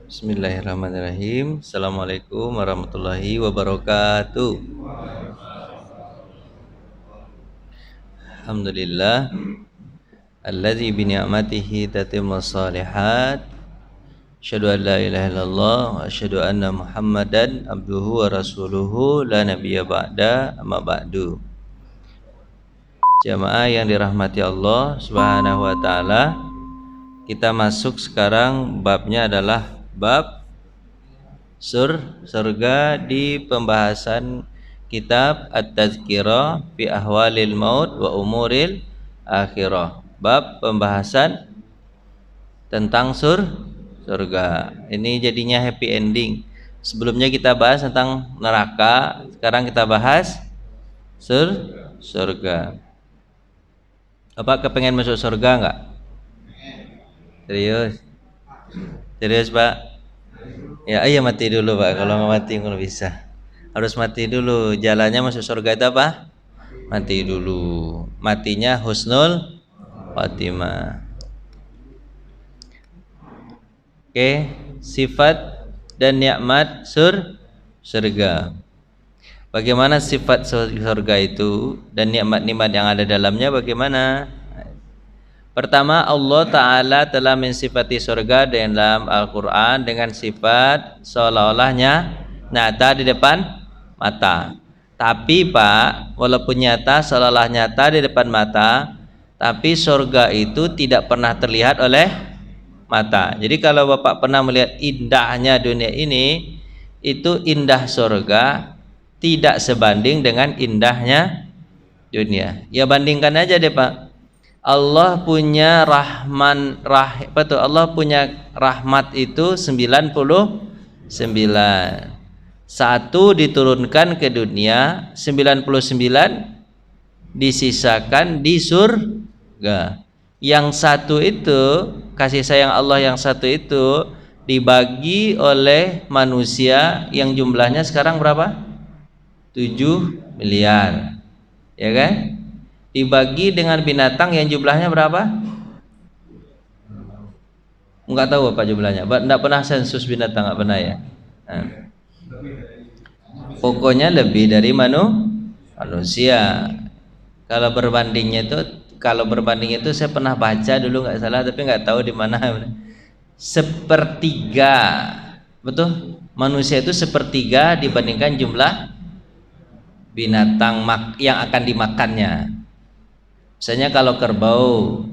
Bismillahirrahmanirrahim. Assalamualaikum warahmatullahi wabarakatuh. Alhamdulillah alladzi bi ni'matihi tatimmus shalihat. Asyhadu an la ilaha illallah wa asyhadu anna Muhammadan abduhu wa rasuluhu la nabiyya ba'da, amma ba'du. Jamaah yang dirahmati Allah Subhanahu wa taala, kita masuk sekarang babnya adalah bab surga di pembahasan kitab At-Tazkirah fi Ahwalil Maut wa Umuril Akhirah. Bab pembahasan tentang surga. Ini jadinya happy ending. Sebelumnya kita bahas tentang neraka, sekarang kita bahas surga. Bapak kepengen masuk surga enggak? Serius? Serius, Pak? Ya, ayo mati dulu, Pak. Kalau nggak mati nggak bisa. Harus mati dulu. Jalannya masuk surga itu apa? Mati dulu. Matinya husnul khatimah. Oke, sifat dan nikmat surga. Bagaimana sifat surga itu dan nikmat-nikmat yang ada dalamnya bagaimana? Pertama, Allah Ta'ala telah mensifati surga dalam Al-Quran dengan sifat seolah-olahnya nyata di depan mata. Tapi Pak, walaupun nyata seolah-olah nyata di depan mata, tapi surga itu tidak pernah terlihat oleh mata. Jadi kalau Bapak pernah melihat indahnya dunia ini, itu indah surga tidak sebanding dengan indahnya dunia. Ya bandingkan aja deh Pak. Allah punya Allah punya rahmat itu 99. Satu diturunkan ke dunia, 99 disisakan di surga. Yang satu itu, kasih sayang Allah yang satu itu dibagi oleh manusia yang jumlahnya sekarang berapa? 7 miliar. Ya kan? Dibagi dengan binatang yang jumlahnya berapa? Enggak tahu Bapak jumlahnya. Enggak pernah sensus binatang, enggak pernah ya. Nah. Pokoknya lebih dari manusia. Kalau berbanding itu saya pernah baca dulu enggak salah, tapi enggak tahu di mana. Sepertiga. Betul? Manusia itu sepertiga dibandingkan jumlah binatang yang akan dimakannya. Misalnya kalau kerbau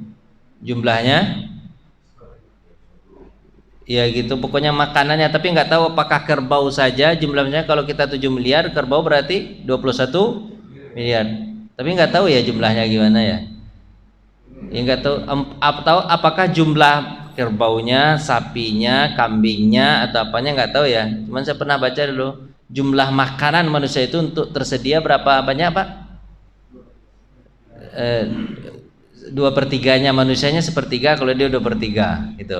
jumlahnya ya gitu, pokoknya makanannya, tapi nggak tahu apakah kerbau saja jumlahnya. Kalau kita 7 miliar, kerbau berarti 21 miliar, tapi nggak tahu ya jumlahnya gimana ya. Ya nggak tahu apakah jumlah kerbaunya, sapinya, kambingnya atau apanya, nggak tahu ya. Cuman saya pernah baca dulu jumlah makanan manusia itu untuk tersedia berapa banyak Pak? 2/3-nya manusianya sepertiga, kalau dia 2/3 itu.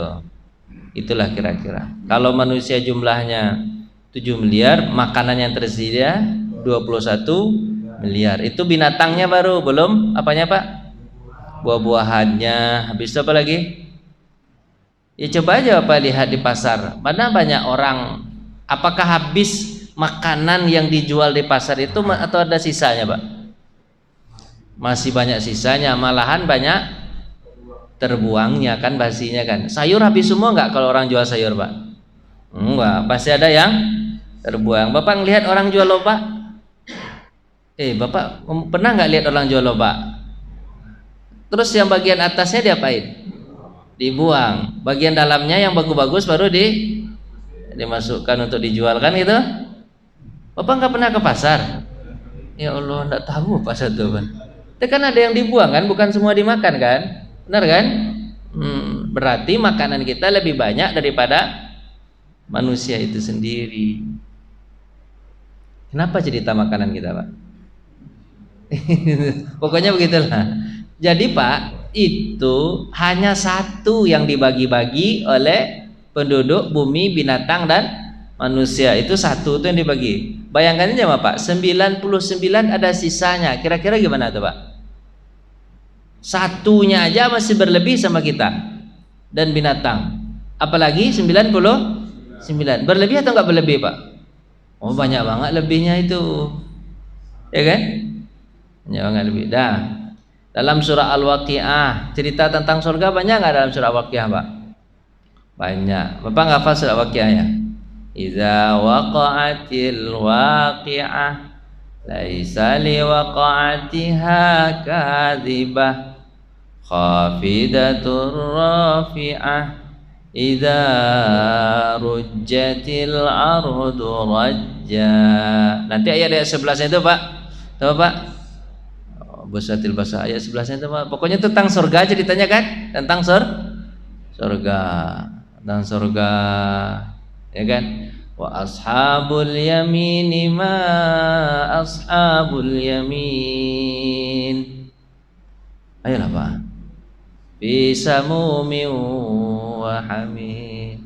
Itulah kira-kira. Kalau manusia jumlahnya 7 miliar, makanan yang tersedia 21 miliar. Itu binatangnya baru, belum apanya Pak? Buah-buahannya. Habis itu apa lagi? Ya coba aja Bapak lihat di pasar. Mana banyak orang, apakah habis makanan yang dijual di pasar itu atau ada sisanya Pak? Masih banyak sisanya, malahan banyak terbuangnya kan, basinya kan. Sayur habis semua enggak kalau orang jual sayur Pak? Enggak, pasti ada yang terbuang. Bapak ngelihat orang jual lobak? Bapak pernah nggak lihat orang jual lobak? Terus yang bagian atasnya diapain? Dibuang. Bagian dalamnya yang bagus-bagus baru dimasukkan untuk dijual kan gitu. Bapak nggak pernah ke pasar? Ya Allah, nggak tahu pasar itu kan. Itu kan ada yang dibuang kan, bukan semua dimakan kan? Benar kan? Berarti makanan kita lebih banyak daripada manusia itu sendiri. Kenapa cerita makanan kita Pak? Pokoknya begitulah. Jadi Pak, itu hanya satu yang dibagi-bagi oleh penduduk bumi, binatang dan manusia. Itu satu itu yang dibagi. Bayangkan aja Pak, 99 ada sisanya. Kira-kira gimana tuh Pak? Satunya aja masih berlebih sama kita dan binatang, apalagi 99. 9. Berlebih atau enggak berlebih, Pak? Oh, banyak banget lebihnya itu. Ya kan? Banyak banget lebih. Dah. Dalam surah Al-Waqiah, cerita tentang surga banyak enggak dalam surah Al-Waqiah, Pak? Banyak. Bapak hafal surah Al-Waqiahnya? Idza waqa'atil waqi'ah laisa liwaqa'atiha kadzibah khafidatur rafi'ah idza rujjatil ardu rajja. Nanti ayat 11 itu, Pak. Tahu, Pak? Busatil basa ayat 11 itu, Pak. Pokoknya tentang surga ceritanya kan? Tentang surga. Tentang surga. Ya kan? Wa ashabul yamini ma ashabul yamin. Ayolah, Pak. Fi samumin wa hamim.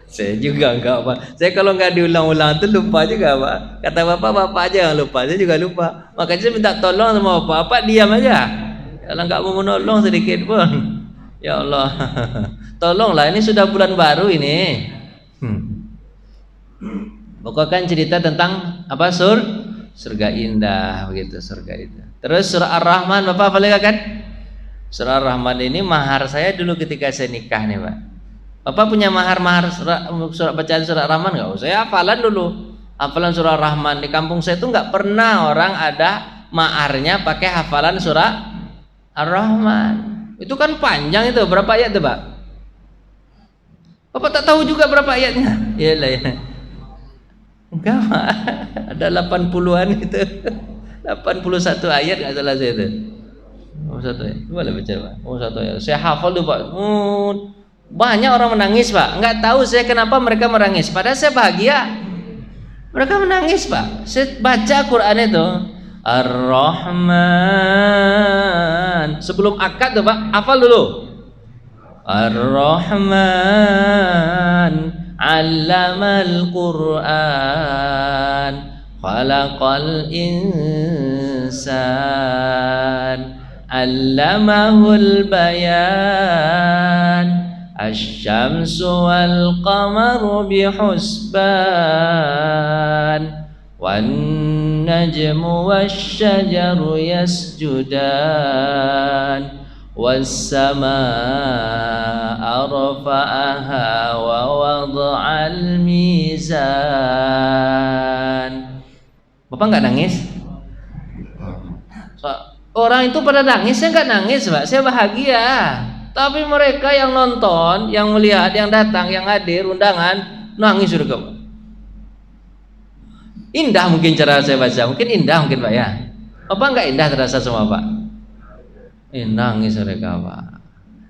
Saya juga enggak, Pak. Saya kalau enggak diulang-ulang itu lupa juga, Pak. Kata Bapak aja yang lupa. Saya juga lupa. Makanya saya minta tolong sama Bapak diam aja. Kalau enggak mau menolong sedikit pun. Ya Allah. Tolonglah, ini sudah bulan baru ini. Pokoknya kan cerita tentang apa? Surga indah begitu, surga itu. Terus surah Ar-Rahman, Bapak hafal kan? Surah Ar-Rahman ini mahar saya dulu ketika saya nikah nih, Pak. Bapak punya mahar surah bacaan surah Ar-Rahman enggak? Oh, saya hafalan dulu. Hafalan surah Ar-Rahman di kampung saya itu enggak pernah orang ada maharnya pakai hafalan surah Ar-Rahman. Itu kan panjang itu, berapa ayat itu, Pak? Bapak tak tahu juga berapa ayatnya? Iyalah ya. Enggak, Pak. Ada 80-an itu. 81 ayat enggak salah saya itu. Oh, satu ayat. Boleh baca, Pak. Oh, satu ayat. Saya hafal tuh, Pak. Banyak orang menangis, Pak. Enggak tahu saya kenapa mereka menangis. Padahal saya bahagia. Mereka menangis, Pak. Saya baca Quran itu. Ar-Rahman. Sebelum akad tuh, Pak, hafal dulu. Ar-Rahman 'allamal Qur'an khalaqal insan 'allamahul bayan asy-syamsu wal qamaru bihusban wan najmu wasy-syajaru yasjudan was-samaa'a rafa'aha wa wada'al mizan. Bapak enggak nangis? Orang itu pada nangis, saya enggak nangis, Pak. Saya bahagia. Tapi mereka yang nonton, yang melihat, yang datang, yang hadir undangan nangis juga, Pak. Indah mungkin cara saya baca, mungkin indah mungkin, Pak ya. Bapak enggak indah terasa semua, Pak? Nangis mereka, Pak.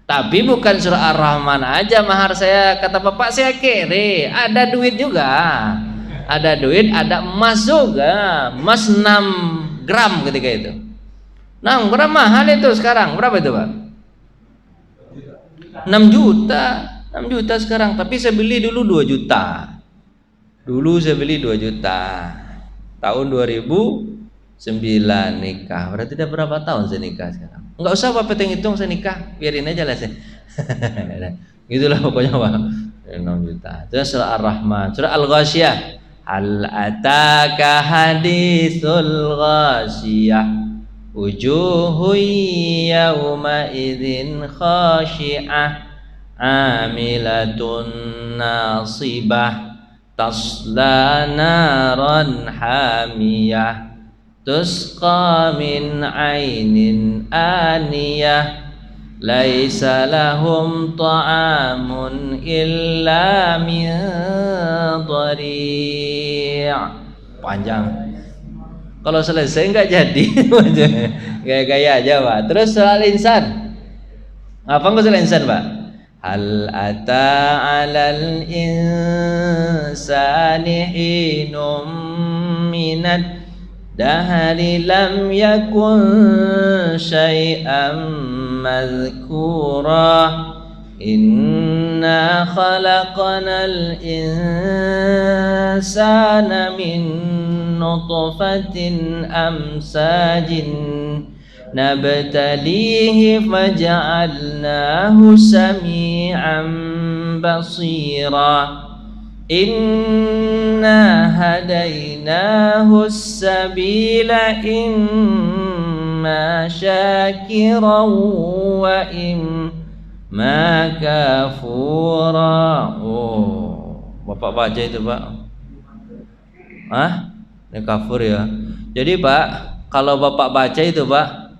Tapi bukan surah Ar-Rahman aja mahar saya. Kata Bapak saya kere. Ada duit juga. Ada duit, ada emas juga. Emas 6 gram ketika itu. 6 gram mahal itu sekarang. Berapa itu, Pak? 6 juta. 6 juta sekarang. Tapi saya beli dulu 2 juta. Dulu saya beli 2 juta. Tahun 2009 nikah. Berarti udah berapa tahun saya nikah sekarang? Enggak usah Bapak hitung saya nikah, biarin aja lah saya. Gitulah pokoknya, Pak. 6 juta. Terus surah Ar-Rahman, surah Al-Ghasyiyah. Hal ataka haditsul ghasyiyah. Wujuhun yawma idzin khashi'ah. Amilatun nasibah. Tasla naran hamiyah. Tusqa min ainin aniyah laisa lahum ta'amun illa min dhari'. Panjang. Kalau selesai enggak jadi. Gaya-gaya aja, Pak. Terus soal insan. Apa enggak soal insan, Pak? Hal ata 'alal insani hinum minad dahari lam yakun syai'an madhkura inna khalaqanal insana min nutfatin amsajin nabtalihi faja'alnahu sami'an بصيرا إنا هديناه السبيل إما شاكرا وإما كفورا. Oh, Bapak baca itu Pak? Ini kafur ya. Jadi Pak, kalau Bapak baca itu Pak,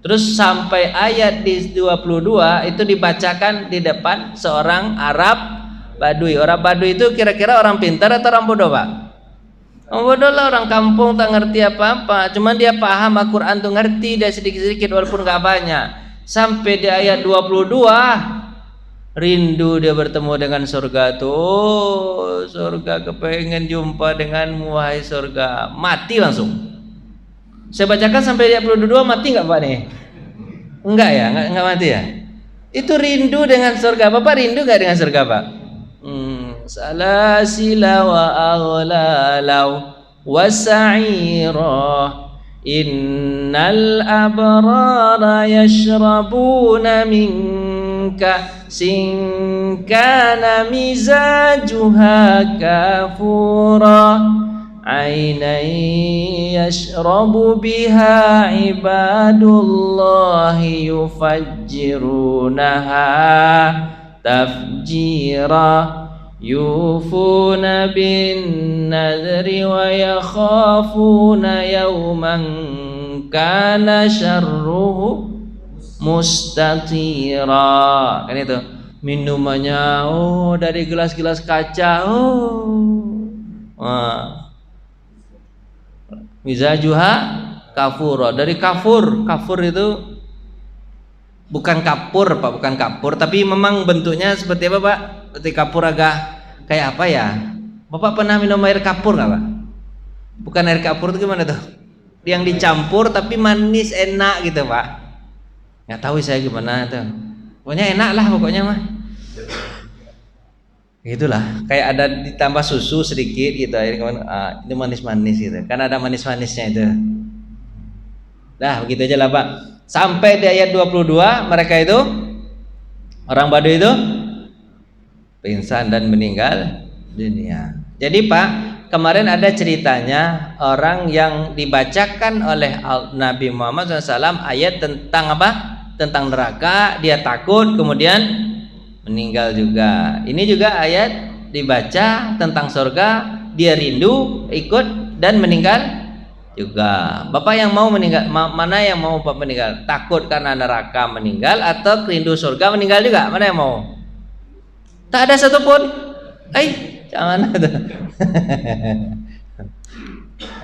terus sampai ayat di 22 itu dibacakan di depan seorang Arab Badui. Orang Badui itu kira-kira orang pintar atau orang bodoh Pak? Orang bodoh lah, orang kampung tak ngerti apa-apa. Cuman dia paham Al-Quran tuh ngerti, dia sedikit-sedikit walaupun gak banyak. Sampai di ayat 22 rindu dia bertemu dengan surga tuh. Surga, kepengen jumpa denganmu wahai surga. Mati langsung. Saya bacakan sampai ayat 22, mati gak Pak nih? Enggak ya, enggak mati ya. Itu rindu dengan surga. Bapak rindu gak dengan surga Pak? Salasila wa aghlalau wa sa'ira innal abrara yashrabuna min ka'sin kana mizajuha kafura عينا يشرب بها عباد الله يفجرونها تفجيرا يوفون بالنذر ويخافون يوما كان شره mustatira. Kan itu minumannya dari gelas-gelas kaca. Mizajuha kafur, dari kafur. Kafur itu bukan kapur Pak, bukan kapur, tapi memang bentuknya seperti apa Pak? Seperti kapur agak kayak apa ya? Bapak pernah minum air kapur nggak Pak? Bukan air kapur itu gimana tuh? Yang dicampur tapi manis enak gitu Pak? Nggak tahu saya gimana tuh. Pokoknya enak lah pokoknya mah. Gitulah, kayak ada ditambah susu sedikit gitu air itu manis-manis gitu. Kan ada manis-manisnya itu. Dah begitu aja lah Pak. Sampai di ayat 22 mereka itu orang Baduy itu pingsan dan meninggal dunia. Jadi Pak, kemarin ada ceritanya orang yang dibacakan oleh Nabi Muhammad SAW ayat tentang apa? Tentang neraka, dia takut kemudian meninggal juga. Ini juga ayat dibaca tentang surga, dia rindu ikut dan meninggal juga. Bapak yang mau meninggal, mana yang mau Bapak meninggal? Takut karena neraka meninggal atau rindu surga meninggal juga? Mana yang mau? Tak ada satupun. Jangan ada.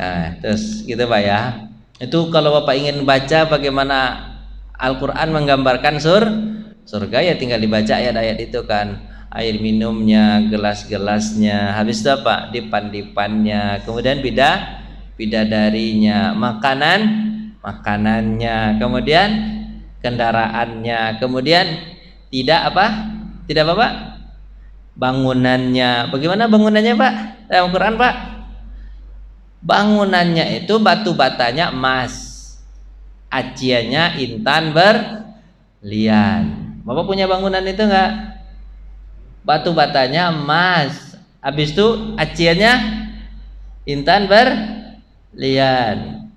Nah, terus gitu Pak ya. Itu kalau Bapak ingin baca bagaimana Al-Quran menggambarkan surga ya tinggal dibaca ayat-ayat itu kan, air minumnya, gelas-gelasnya, habis itu apa? Dipan-dipannya, kemudian bidadarinya, makanannya, kemudian kendaraannya, kemudian tidak apa? Tidak apa Pak? Bangunannya. Bagaimana bangunannya Pak? Dalam Quran Pak? Bangunannya itu batu batanya emas, aciannya intan berlian. Bapak punya bangunan itu enggak? Batu batanya emas, habis itu aciannya intan berlian.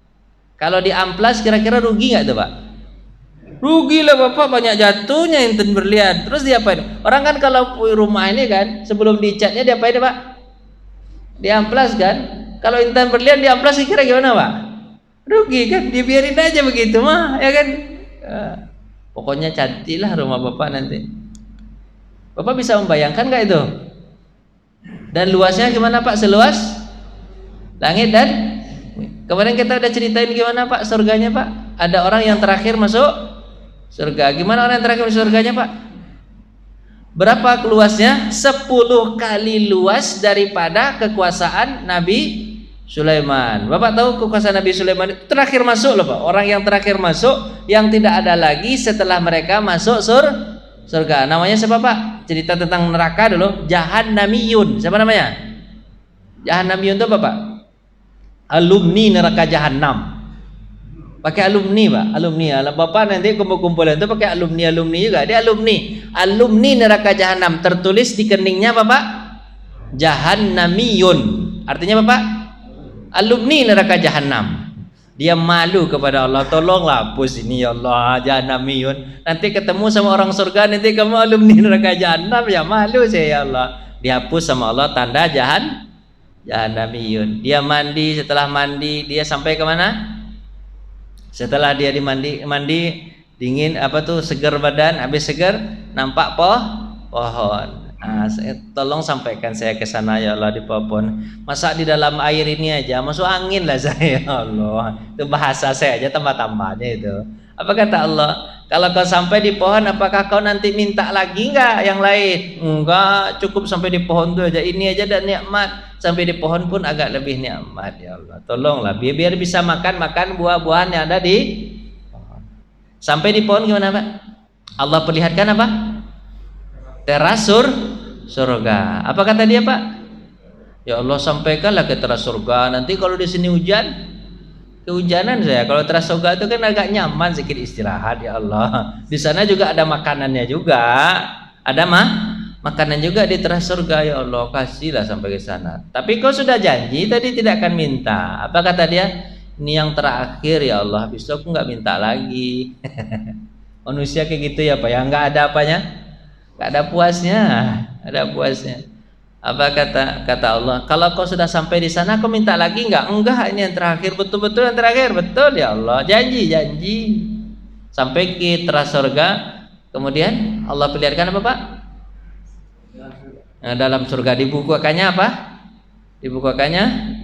Kalau di amplas kira-kira rugi enggak tuh Pak? Rugi lah Bapak, banyak jatuhnya intan berlian. Terus diapain? Orang kan kalau rumah ini kan sebelum dicatnya diapain Pak? Di amplas kan? Kalau intan berlian di amplas kira gimana Pak? Rugi kan? Dibiarin aja begitu mah, ya kan? Pokoknya cantiklah rumah Bapak nanti. Bapak bisa membayangkan nggak itu? Dan luasnya gimana Pak? Seluas langit dan kemarin kita udah ceritain gimana Pak surganya Pak. Ada orang yang terakhir masuk surga. Gimana orang yang terakhir masuk surganya Pak? Berapa luasnya? 10 kali luas daripada kekuasaan Nabi Sulaiman. Bapak tahu kekuasaan Nabi Sulaiman itu terakhir masuk loh Pak. Orang yang terakhir masuk, yang tidak ada lagi setelah mereka masuk surga. Namanya siapa Pak? Cerita tentang neraka dulu. Jahannamiyun. Siapa namanya? Jahannamiyun itu apa Pak? Alumni neraka Jahannam. Pakai alumni Pak. Alumni. Bapak nanti kumpul-kumpulan itu pakai alumni juga. Dia alumni. alumni neraka jahanam, tertulis di keningnya apa Pak? Jahannamiyun. Artinya apa Pak? Alumni neraka jahanam. Dia malu kepada Allah, tolonglah hapus ini ya Allah, jahannamiyun. Nanti ketemu sama orang surga, nanti kamu alumni neraka jahanam, ya malu saya ya Allah. Dihapus sama Allah tanda jahannamiyun. Dia mandi, setelah mandi dia sampai ke mana? Setelah dia mandi dingin apa tuh, segar badan, habis segar nampak pohon. Tolong sampaikan saya ke sana ya Allah di pohon. Masa di dalam air ini aja masuk angin lah saya ya Allah. Itu bahasa saya aja tambah-tambahnya itu. Apa kata Allah? Kalau kau sampai di pohon, apakah kau nanti minta lagi enggak yang lain? Enggak, cukup sampai di pohon itu aja. Ini aja dan nikmat. Sampai di pohon pun agak lebih nikmat ya Allah. Tolonglah biar bisa makan buah-buahan yang ada di pohon. Sampai di pohon gimana Pak? Allah perlihatkan apa? Teras surga. Apa kata dia Pak? Ya Allah, sampaikanlah ke teras surga. Nanti kalau di sini hujan, kehujanan saya. Kalau teras surga itu kan agak nyaman, sedikit istirahat ya Allah. Di sana juga ada makanannya juga. Ada makanan juga di teras surga ya Allah. Kasihlah sampai ke sana. Tapi kau sudah janji tadi tidak akan minta. Apa kata dia? Ini yang terakhir ya Allah. Habis itu aku nggak minta lagi. Manusia kayak gitu ya Pak. Yang nggak ada apanya? Nggak ada puasnya. Ada puasnya. Apa kata Allah? Kalau kau sudah sampai di sana, kau minta lagi enggak? Enggak, ini yang terakhir, betul-betul yang terakhir, betul ya Allah. Janji. Sampai ke teras surga, kemudian Allah perlihatkan apa Pak? Nah, dalam surga dibukakannya apa? Dibukakannya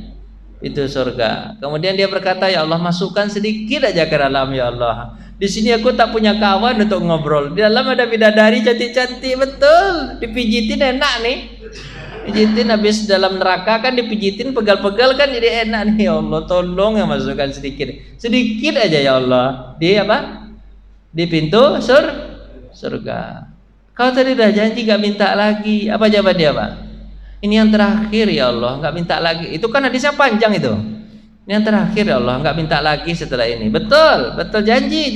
itu surga. Kemudian dia berkata, ya Allah, masukkan sedikit aja ke dalam ya Allah. Di sini aku tak punya kawan untuk ngobrol. Di dalam ada bidadari cantik-cantik, betul. Dipijitin enak nih. Pijitin habis dalam neraka kan dipijitin pegal-pegal kan jadi enak nih ya Allah. Tolong ya masukkan sedikit aja ya Allah. Di apa? Di pintu surga. Kau tadi udah janji gak minta lagi. Apa jawaban dia Pak? Ini yang terakhir ya Allah, gak minta lagi. Itu kan hadisnya panjang itu. Ini yang terakhir ya Allah, nggak minta lagi setelah ini. Betul janji.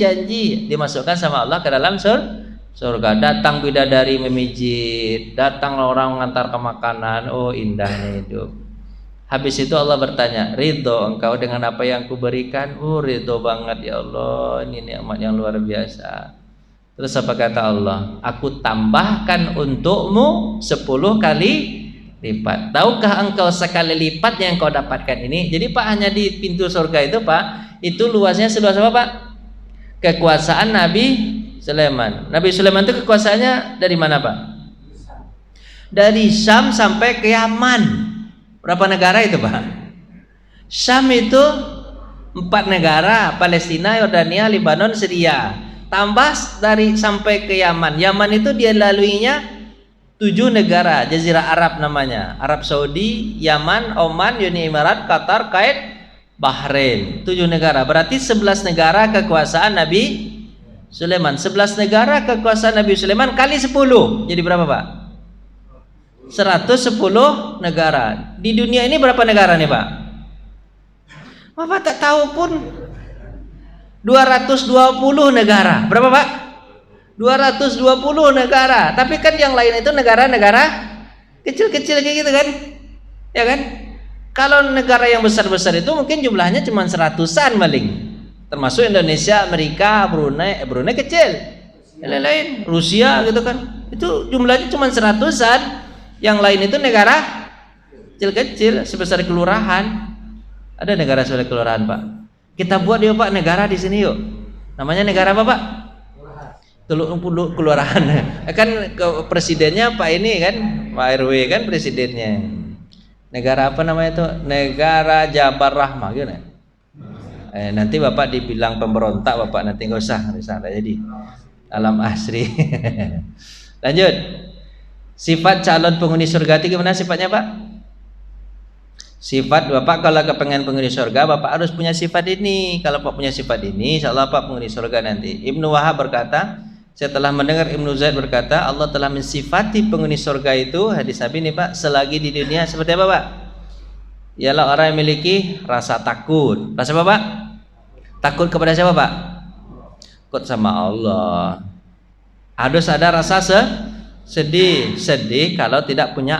Dimasukkan sama Allah ke dalam surga. Datang bidadari memijit, datang orang mengantar ke makanan. Oh indahnya hidup. Habis itu Allah bertanya, ridho engkau dengan apa yang kuberikan? Oh ridho banget ya Allah, ini nikmat yang luar biasa. Terus apa kata Allah? Aku tambahkan untukmu 10 kali lipat. Tahukah engkau sekali lipat yang kau dapatkan ini? Jadi Pak, hanya di pintu surga itu Pak, itu luasnya seluas apa Pak? Kekuasaan Nabi Sulaiman. Nabi Sulaiman itu kekuasaannya dari mana Pak? Dari Syam sampai ke Yaman. Berapa negara itu Pak? Syam itu 4 negara, Palestina, Yordania, Lebanon, Syria. Tambah dari sampai ke Yaman. Yaman itu dia laluinya 7 negara, Jazirah Arab namanya. Arab Saudi, Yaman, Oman, Uni Emirat, Qatar, Kuwait, Bahrain. 7 negara. Berarti 11 negara kekuasaan Nabi Sulaiman. 11 negara kekuasaan Nabi Sulaiman kali 10. Jadi berapa Pak? 110 negara. Di dunia ini berapa negara nih Pak? Bapak tak tahu pun. 220 negara. Berapa Pak? 220 negara. Tapi kan yang lain itu negara-negara kecil-kecil kayak gitu kan? Ya kan? Kalau negara yang besar-besar itu mungkin jumlahnya cuma 100-an paling. Termasuk Indonesia, Amerika, Brunei kecil. Yang lain Rusia gitu kan. Itu jumlahnya cuma 100-an. Yang lain itu negara kecil-kecil sebesar kelurahan. Ada negara sebesar kelurahan, Pak. Kita buat yuk Pak negara di sini yuk. Namanya negara apa Pak? Kelurahan. Kan presidennya Pak ini kan, Pak RW kan presidennya. Negara apa namanya itu? Negara Jabar Rahmah gitu. Nanti Bapak dibilang pemberontak Bapak, nanti nggak usah jadi alam asri. Lanjut. Sifat calon penghuni surga itu gimana sifatnya Pak? Sifat Bapak kalau kepengen penghuni surga, Bapak harus punya sifat ini. Kalau Pak punya sifat ini, insya Allah Pak penghuni surga nanti. Ibnu Wahab berkata, saya telah mendengar Ibnu Zaid berkata, Allah telah mensifati penghuni surga itu, hadis Nabi ini Pak, selagi di dunia seperti apa Pak? Ialah orang yang memiliki rasa takut. Rasa apa Pak? Takut kepada siapa Pak? Takut sama Allah. Harus ada rasa sedih kalau tidak punya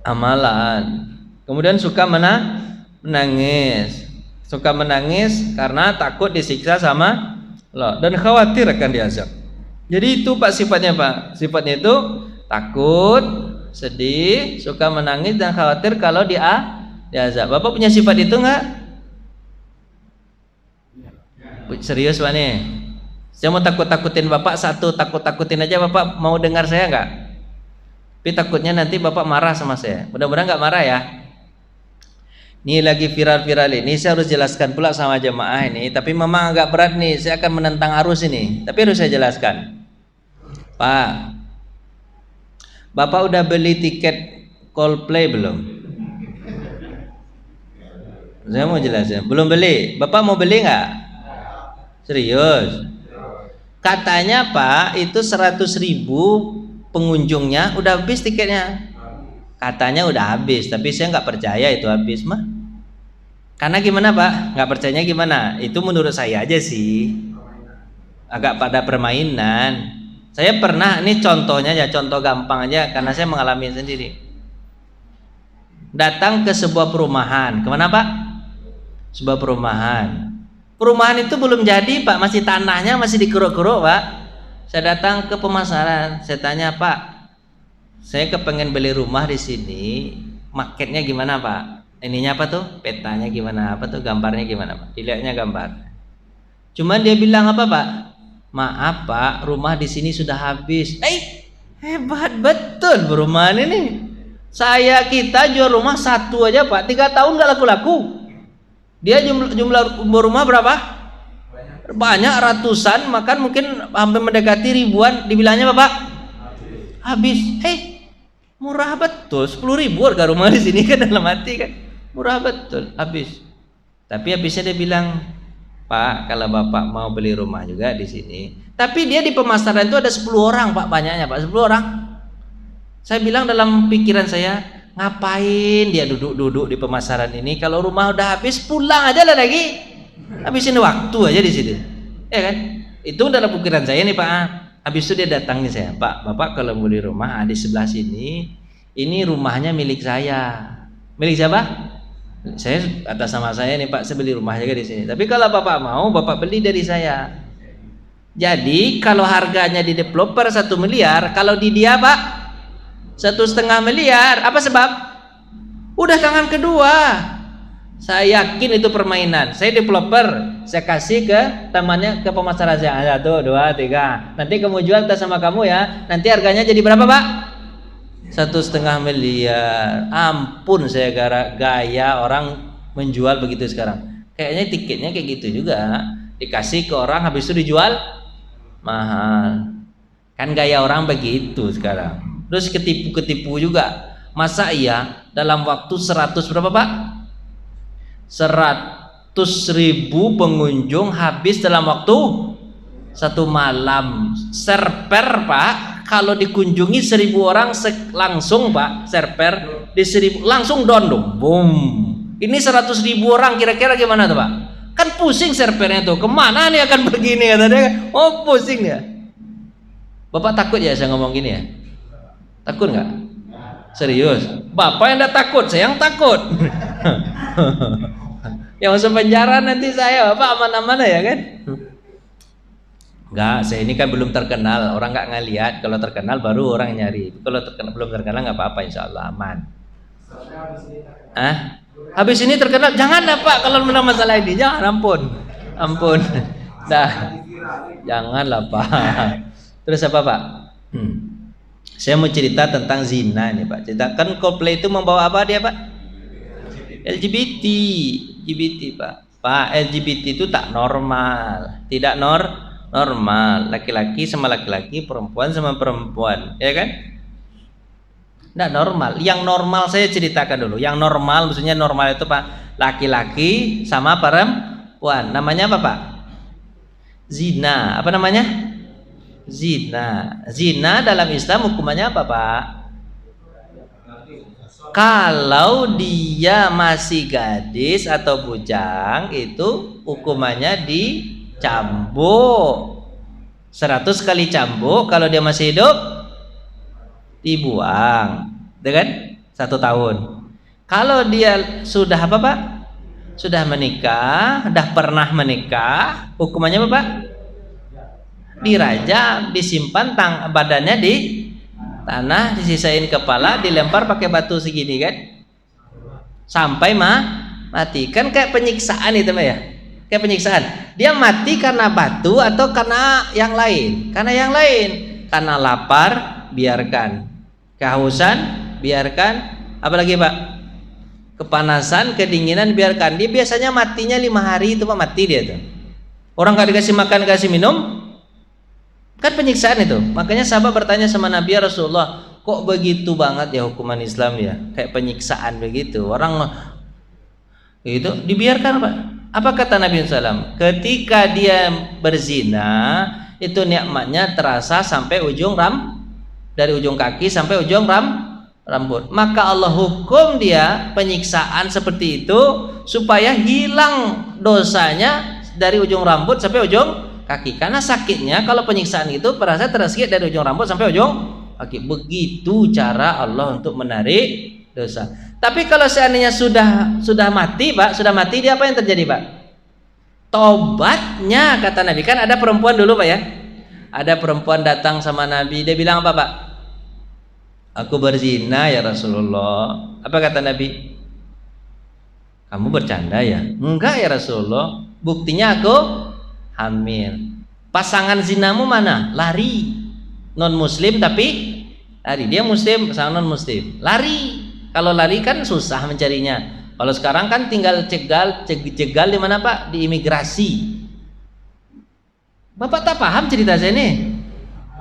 amalan. Kemudian suka menangis. Suka menangis karena takut disiksa sama Allah dan khawatir akan diazab. Jadi itu Pak sifatnya Pak. Sifatnya itu takut, sedih, suka menangis dan khawatir kalau diazab. Bapak punya sifat itu enggak? Serius Pak nih? Saya mau takut-takutin Bapak satu, takut-takutin aja. Bapak mau dengar saya enggak? Tapi takutnya nanti Bapak marah sama saya. Mudah-mudahan enggak marah ya. Ini lagi viral-viral ini, saya harus jelaskan pula sama jemaah ini. Tapi memang agak berat nih, saya akan menentang arus ini. Tapi harus saya jelaskan. Pak, Bapak udah beli tiket Coldplay belum? Saya mau jelasin. Belum beli. Bapak mau beli nggak? Serius? Katanya Pak, itu 100.000 pengunjungnya udah habis tiketnya. Katanya udah habis, tapi saya nggak percaya itu habis mah. Karena gimana Pak? Nggak percayanya gimana? Itu menurut saya aja sih. Agak pada permainan. Saya pernah, ini contohnya ya, contoh gampang aja karena saya mengalami sendiri. Datang ke sebuah perumahan. Kemana Pak? Sebuah perumahan. Perumahan itu belum jadi Pak, masih tanahnya masih dikeruk-keruk Pak. Saya datang ke pemasaran, saya tanya Pak, saya kepengen beli rumah di sini, marketnya gimana Pak? Ininya apa tuh? Petanya gimana? Apa tuh? Gambarnya gimana Pak? Dilihatnya gambar. Cuman dia bilang apa Pak? Maaf Pak, rumah di sini sudah habis. Hebat betul perumahan ini. Kita jual rumah satu aja Pak, 3 tahun nggak laku-laku. Dia jumlah rumah berapa? Banyak ratusan, makan mungkin hampir mendekati ribuan. Dibilangnya Bapak habis. Murah betul, 10.000 harga rumah di sini kan, dalam hati kan murah betul, habis. Tapi habisnya dia bilang, Pak, kalau Bapak mau beli rumah juga di sini. Tapi dia di pemasaran itu ada 10 orang Pak, banyaknya Pak, 10 orang. Saya bilang dalam pikiran saya, ngapain dia duduk-duduk di pemasaran ini? Kalau rumah udah habis, pulang aja lah lagi. Habisin waktu aja di sini. Ya kan? Itu dalam pikiran saya nih Pak. Habis itu dia datang nih saya, Pak, Bapak kalau beli rumah di sebelah sini, ini rumahnya milik saya. Milik siapa? Saya atas nama saya nih Pak, saya beli rumah juga di sini. Tapi kalau Bapak mau, Bapak beli dari saya. Jadi kalau harganya di developer 1 miliar, kalau di dia Pak 1,5 miliar. Apa sebab? Udah tangan kedua. Saya yakin itu permainan. Saya developer, saya kasih ke temannya, ke pemasaran saya. 1, 2, 3. Nanti kamu jual tas sama kamu ya. Nanti harganya jadi berapa Pak? 1,5 miliar. Ampun, saya gaya orang menjual begitu sekarang. Kayaknya tiketnya kayak gitu juga. Dikasih ke orang, habis itu dijual mahal. Kan gaya orang begitu sekarang. Terus ketipu juga. Masa iya dalam waktu 100 berapa Pak? 100.000 pengunjung habis dalam waktu 1 malam. Server Pak, kalau dikunjungi 1.000 orang langsung Pak, server di 1.000 langsung dong, boom. Ini 100.000 orang, kira-kira gimana tuh Pak? Kan pusing servernya tuh, kemana nih akan begini kata dia. Oh pusing ya. Bapak takut ya saya ngomong gini ya? Takut nggak? Serius? Bapak yang tidak takut, saya yang takut. Yang masuk penjara nanti saya, Bapak aman-aman ya kan? Enggak, saya ini kan belum terkenal, orang nggak ngelihat. Kalau terkenal baru orang nyari. Kalau belum terkenal nggak apa-apa, insya Allah aman. Habis ini terkenal, jangan lah Pak kalau menang masalah ini, jangan, ampun. Dah, janganlah Pak. Terus apa Pak? Saya mau cerita tentang zina nih Pak. Ceritakan Coldplay itu membawa apa dia Pak? LGBT Pak. Pak, LGBT itu tak normal, tidak normal. Laki-laki sama laki-laki, perempuan sama perempuan, ya kan? Tidak normal. Yang normal saya ceritakan dulu. Yang normal maksudnya normal itu Pak, laki-laki sama perempuan. Namanya apa Pak? Zina. Apa namanya? Zina dalam Islam hukumannya apa Pak? Kalau dia masih gadis atau bujang itu hukumannya dicambuk. 100 kali cambuk, kalau dia masih hidup dibuang, dengan 1 tahun. Kalau dia sudah apa Pak? Sudah menikah, sudah pernah menikah, hukumannya apa Pak? Dirajam, disimpan badannya di tanah, disisain kepala, dilempar pakai batu segini kan, sampai mati. Kan kayak penyiksaan itu Pak ya, kayak penyiksaan. Dia mati karena batu atau karena yang lain? Karena yang lain. Karena lapar biarkan, kehausan biarkan, apalagi Pak, kepanasan, kedinginan biarkan. Dia biasanya matinya 5 hari itu Pak, mati dia tuh. Orang gak dikasih makan, kasih minum, kan penyiksaan itu. Makanya sahabat bertanya sama Nabi, ya Rasulullah, kok begitu banget ya hukuman Islam ya, kayak penyiksaan begitu. Orang itu dibiarkan Pak. Apa kata Nabi SAW? Ketika dia berzina, itu nikmatnya terasa sampai ujung dari ujung kaki sampai ujung rambut. Maka Allah hukum dia penyiksaan seperti itu supaya hilang dosanya dari ujung rambut sampai ujung kaki. Karena sakitnya kalau penyiksaan itu terasa dari ujung rambut sampai ujung kaki. Begitu cara Allah untuk menarik dosa. Tapi kalau seandainya sudah mati Pak, sudah mati, dia apa yang terjadi Pak? Tobatnya, kata Nabi. Kan ada perempuan dulu Pak ya, ada perempuan datang sama Nabi, dia bilang apa Pak? Aku berzina ya Rasulullah. Apa kata Nabi? Kamu bercanda ya? Enggak ya Rasulullah, buktinya aku hamil. Pasangan zinamu mana? Lari. Non muslim tapi lari. Dia muslim, pasangan non muslim, lari. Kalau lari kan susah mencarinya. Kalau sekarang kan tinggal cegal di mana Pak? Di imigrasi. Bapak tak paham cerita saya ini?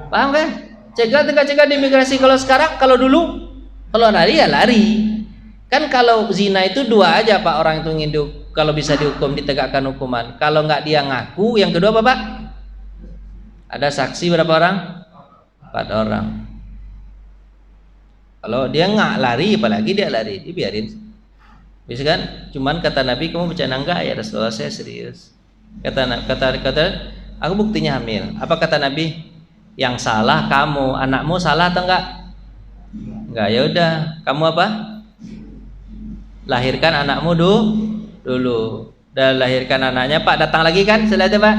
Paham kan? Cegal di imigrasi. Kalau sekarang, kalau dulu, kalau lari ya lari. Kan kalau zina itu 2 aja Pak, orang itu nginduk. Kalau bisa dihukum, ditegakkan hukuman. Kalau nggak dia ngaku, yang kedua apa Pak? Ada saksi berapa orang? 4 orang. Kalau dia nggak lari, apalagi dia lari, dibiarin. Bisa kan? Cuman kata Nabi, kamu bercanda enggak ya Rasulullah? Saya serius. Kata aku buktinya hamil. Apa kata Nabi? Yang salah kamu, anakmu salah atau enggak? Enggak, ya udah, kamu apa? Lahirkan anakmu dulu. Udah lahirkan anaknya Pak, datang lagi kan setelah itu Pak?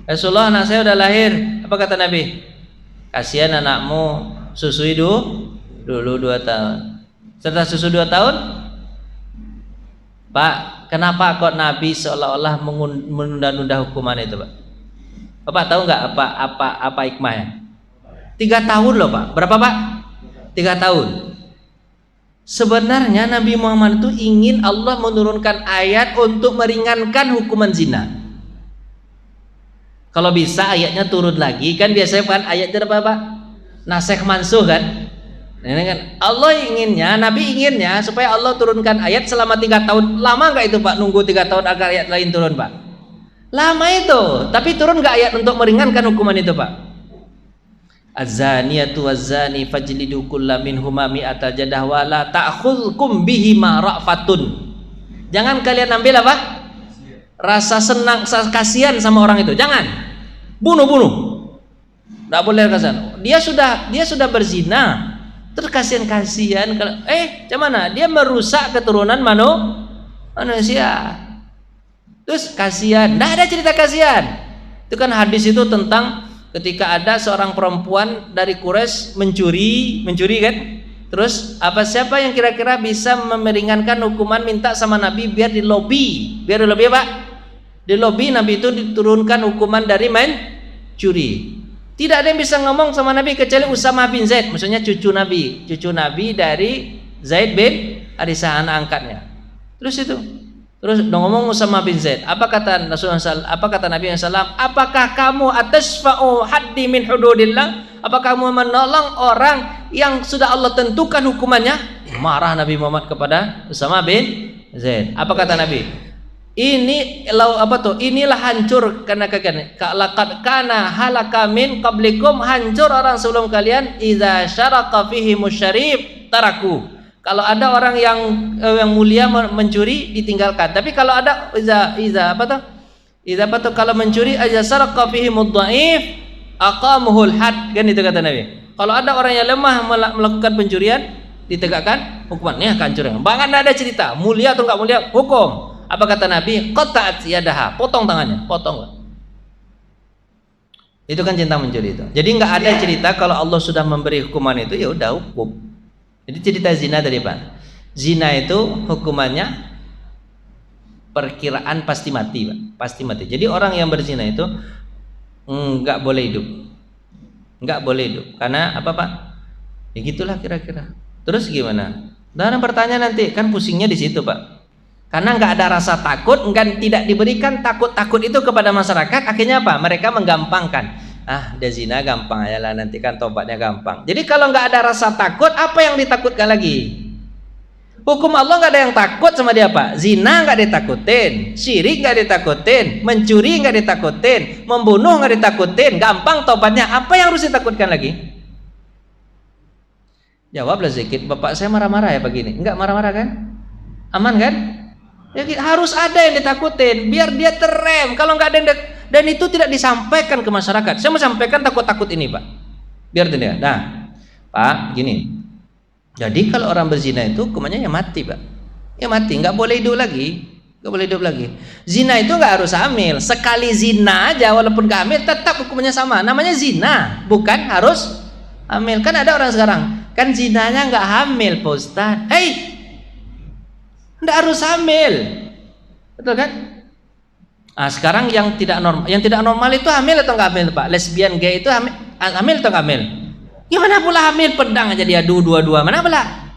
Rasulullah, anak saya udah lahir. Apa kata Nabi? Kasihan anakmu, susui dulu 2 tahun. Setelah susu 2 tahun, Pak, kenapa kok Nabi seolah-olah menunda-nunda hukuman itu Pak? Bapak tahu nggak apa hikmahnya? 3 tahun loh Pak. Berapa Pak? 3 tahun. Sebenarnya Nabi Muhammad itu ingin Allah menurunkan ayat untuk meringankan hukuman zina. Kalau bisa ayatnya turun lagi, kan biasanya kan ayatnya apa Pak? Nasikh mansuh kan? Ini kan Allah inginnya, Nabi inginnya supaya Allah turunkan ayat selama 3 tahun. Lama nggak itu Pak nunggu 3 tahun agar ayat lain turun Pak? Lama itu, tapi turun nggak ayat untuk meringankan hukuman itu Pak? Az-zaniyatu waz-zani fajlidu kulla minhuma mi'ata jadah wa la ta'khudhukum bihima ra'fatun. Jangan kalian ambil apa? Rasa senang, rasa kasihan sama orang itu. Jangan. Bunuh. Enggak boleh kasihan. Dia sudah berzina. Terus kasihan kalau gimana? Dia merusak keturunan manusia. Terus kasihan, nah ada cerita kasihan. Itu kan hadis itu tentang ketika ada seorang perempuan dari Quraisy mencuri kan. Terus siapa yang kira-kira bisa meringankan hukuman, minta sama Nabi biar di lobi Pak. Di lobi Nabi itu diturunkan hukuman dari mencuri. Tidak ada yang bisa ngomong sama Nabi kecuali Usamah bin Zaid, maksudnya cucu Nabi dari Zaid bin Harisah, anak angkatnya. Terus ngomong Usamah bin Zaid, apa kata Nabi SAW? Apakah kamu atasfa'u haddi min hududillah? Apakah kamu menolong orang yang sudah Allah tentukan hukumannya? Marah Nabi Muhammad kepada Usamah bin Zaid. Apa kata Nabi? Inilah hancur karena kalian. Laqad kana halaka min qablikum, hancur orang sebelum kalian. Idza syaraqa fihi musyarif taraku. Kalau ada orang yang mulia mencuri, ditinggalkan. Tapi kalau ada kalau mencuri aja syaraqa fihi mudhaif aqamuhul had, kan itu kata Nabi. Kalau ada orang yang lemah melakukan pencurian, ditegakkan hukumannya akan curi. Bahkan ada cerita mulia atau enggak mulia, hukum. Apa kata Nabi? Qata'at yadaha, potong tangannya, potong. Itu kan cinta mencuri itu. Jadi enggak ada cerita kalau Allah sudah memberi hukuman itu ya udah hukum. Jadi cerita zina tadi Pak. Zina itu hukumannya perkiraan pasti mati Pak, pasti mati. Jadi orang yang berzina itu enggak boleh hidup. Enggak boleh hidup. Karena apa Pak? Ya gitulah kira-kira. Terus gimana? Dan pertanyaan nanti kan pusingnya di situ Pak. Karena nggak ada rasa takut, kan tidak diberikan takut-takut itu kepada masyarakat. Akhirnya apa? Mereka menggampangkan. Ah, dia zina gampang aja lah, nanti kan tobatnya gampang. Jadi kalau nggak ada rasa takut, apa yang ditakutkan lagi? Hukum Allah nggak ada yang takut sama dia Pak. Zina nggak ditakutin, syirik nggak ditakutin, mencuri nggak ditakutin, membunuh nggak ditakutin, gampang tobatnya. Apa yang harus ditakutkan lagi? Jawablah sedikit. Bapak saya marah-marah ya begini. Enggak marah-marah kan? Aman kan? Ya, harus ada yang ditakutin biar dia terrem. Kalau nggak ada yang dan itu tidak disampaikan ke masyarakat. Saya mau sampaikan takut-takut ini Pak. Biar tidak. Nah, Pak, gini. Jadi kalau orang berzina itu hukumannya ya mati Pak. Ya mati, nggak boleh hidup lagi. Nggak boleh hidup lagi. Zina itu nggak harus hamil. Sekali zina aja walaupun nggak hamil tetap hukumannya sama. Namanya zina, bukan harus hamil. Kan ada orang sekarang kan zinanya nggak hamil Pak Ustadz. Nggak harus hamil, betul kan? Nah, sekarang yang tidak normal itu hamil atau nggak hamil Pak? Lesbian, gay itu hamil atau nggak hamil? Gimana pula hamil? Pedang aja dia dua-dua, mana pula?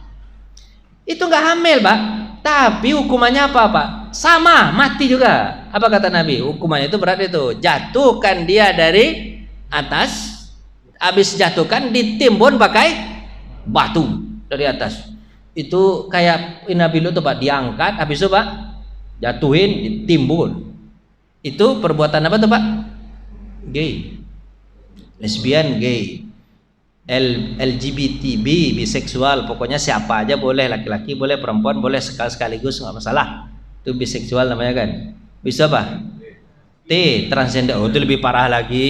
Itu nggak hamil Pak, tapi hukumannya apa Pak? Sama, mati juga. Apa kata Nabi? Hukumannya itu berat itu, jatuhkan dia dari atas, habis jatuhkan ditimbun pakai batu dari atas. Itu kayak Nabi Lut tuh Pak, diangkat habis itu Pak jatuhin ditimbun. Itu perbuatan apa tuh Pak? Gay, lesbian, gay, LGBT, biseksual, pokoknya siapa aja boleh, laki-laki boleh, perempuan boleh, sekaligus nggak masalah. Itu biseksual namanya kan. Bisa Pak? Transgender. Oh, itu lebih parah lagi,